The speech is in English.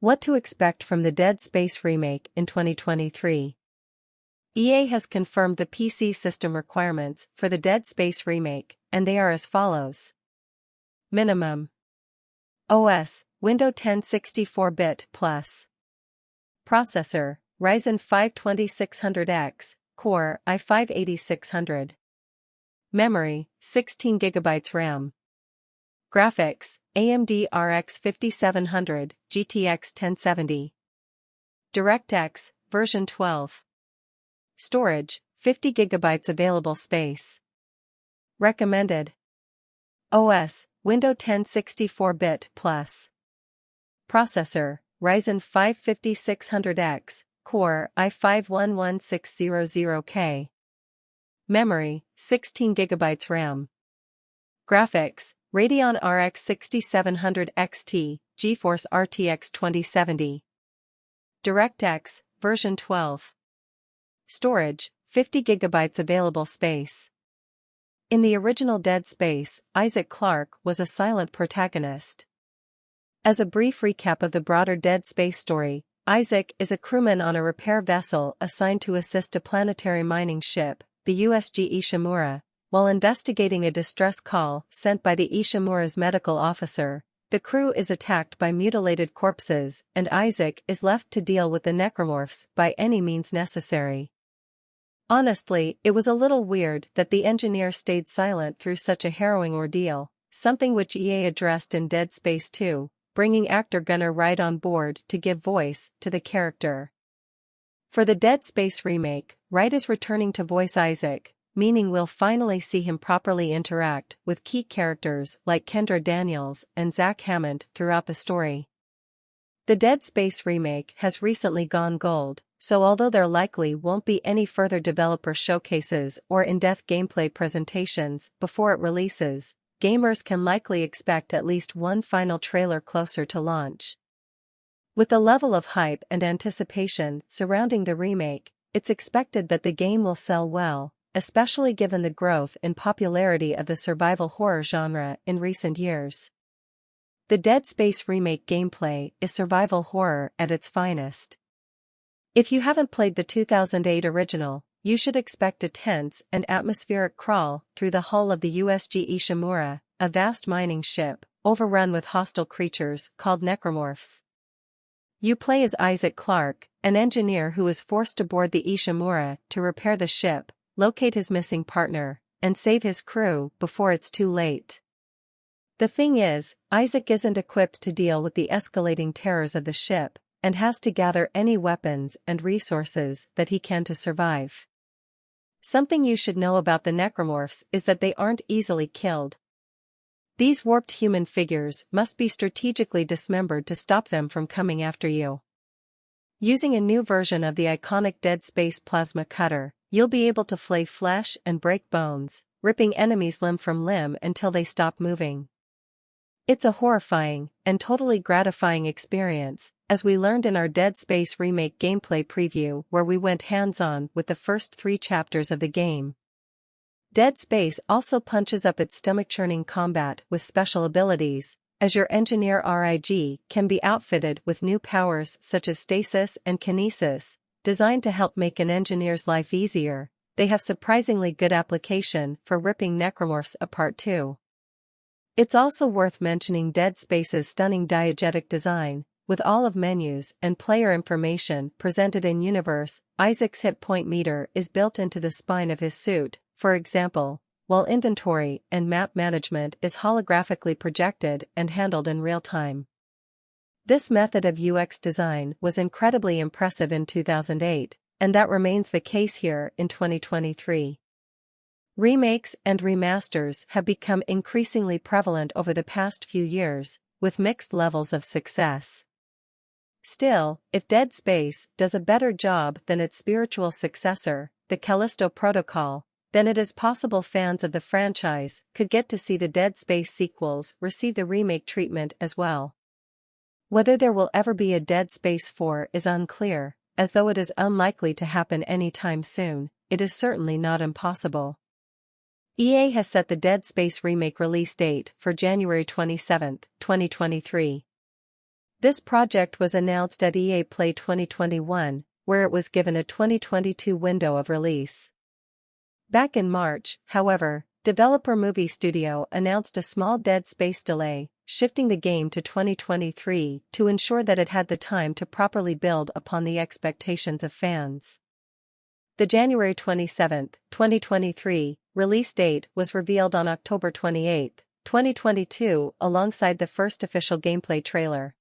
What to expect from the Dead Space remake in 2023. EA has confirmed the PC system requirements for the Dead Space remake, and they are as follows. Minimum OS, Windows 10 64-bit plus. Processor, Ryzen 5 2600X, Core i5-8600. Memory, 16GB RAM. Graphics, AMD RX 5700, GTX 1070. DirectX, version 12. Storage, 50GB available space. Recommended OS, Windows 10 64-bit plus. Processor, Ryzen 5 5600X, Core i5-11600K. Memory, 16GB RAM. Graphics, Radeon RX 6700 XT, Geforce RTX 2070. DirectX, version 12. Storage, 50GB available space. In the original Dead Space, Clarke was a silent protagonist. As a brief recap of the broader Dead Space story, Isaac is a crewman on a repair vessel assigned to assist a planetary mining ship, the USG Ishimura. While investigating a distress call sent by the Ishimura's medical officer, the crew is attacked by mutilated corpses and Isaac is left to deal with the Necromorphs by any means necessary. Honestly, it was a little weird that the engineer stayed silent through such a harrowing ordeal, something which EA addressed in Dead Space 2, bringing actor Gunner Wright on board to give voice to the character. For the Dead Space remake, Wright is returning to voice Isaac, meaning we'll finally see him properly interact with key characters like Kendra Daniels and Hammond throughout the story. The Dead Space remake has recently gone gold, so although there likely won't be any further developer showcases or in-depth gameplay presentations before it releases, gamers can likely expect at least one final trailer closer to launch. With the level of hype and anticipation surrounding the remake, it's expected that the game will sell well, especially given the growth in popularity of the survival horror genre in recent years. The Dead Space remake gameplay is survival horror at its finest. If you haven't played the 2008 original, you should expect a tense and atmospheric crawl through the hull of the USG Ishimura, a vast mining ship, overrun with hostile creatures called Necromorphs. You play as Clarke, an engineer who is forced to board the Ishimura to repair the ship, locate his missing partner, and save his crew before it's too late. The thing is, Isaac isn't equipped to deal with the escalating terrors of the ship, and has to gather any weapons and resources that he can to survive. Something you should know about the Necromorphs is that they aren't easily killed. These warped human figures must be strategically dismembered to stop them from coming after you. Using a new version of the iconic Dead Space plasma cutter, you'll be able to flay flesh and break bones, ripping enemies limb from limb until they stop moving. It's a horrifying and totally gratifying experience, as we learned in our Dead Space remake gameplay preview where we went hands-on with the first 3 chapters of the game. Dead Space also punches up its stomach-churning combat with special abilities, as your engineer RIG can be outfitted with new powers such as stasis and kinesis, designed to help make an engineer's life easier. They have surprisingly good application for ripping Necromorphs apart too. It's also worth mentioning Dead Space's stunning diegetic design, with all of menus and player information presented in universe. Isaac's hit point meter is built into the spine of his suit, for example, while inventory and map management is holographically projected and handled in real time. This method of UX design was incredibly impressive in 2008, and that remains the case here in 2023. Remakes and remasters have become increasingly prevalent over the past few years, with mixed levels of success. Still, if Dead Space does a better job than its spiritual successor, the Callisto Protocol, then it is possible fans of the franchise could get to see the Dead Space sequels receive the remake treatment as well. Whether there will ever be a Dead Space 4 is unclear, as though it is unlikely to happen anytime soon. It is certainly not impossible. EA has set the Dead Space remake release date for January 27, 2023. This project was announced at EA Play 2021, where it was given a 2022 window of release. Back in March, however, developer Movie Studio announced a small Dead Space delay, shifting the game to 2023 to ensure that it had the time to properly build upon the expectations of fans. The January 27, 2023, release date was revealed on October 28, 2022, alongside the first official gameplay trailer.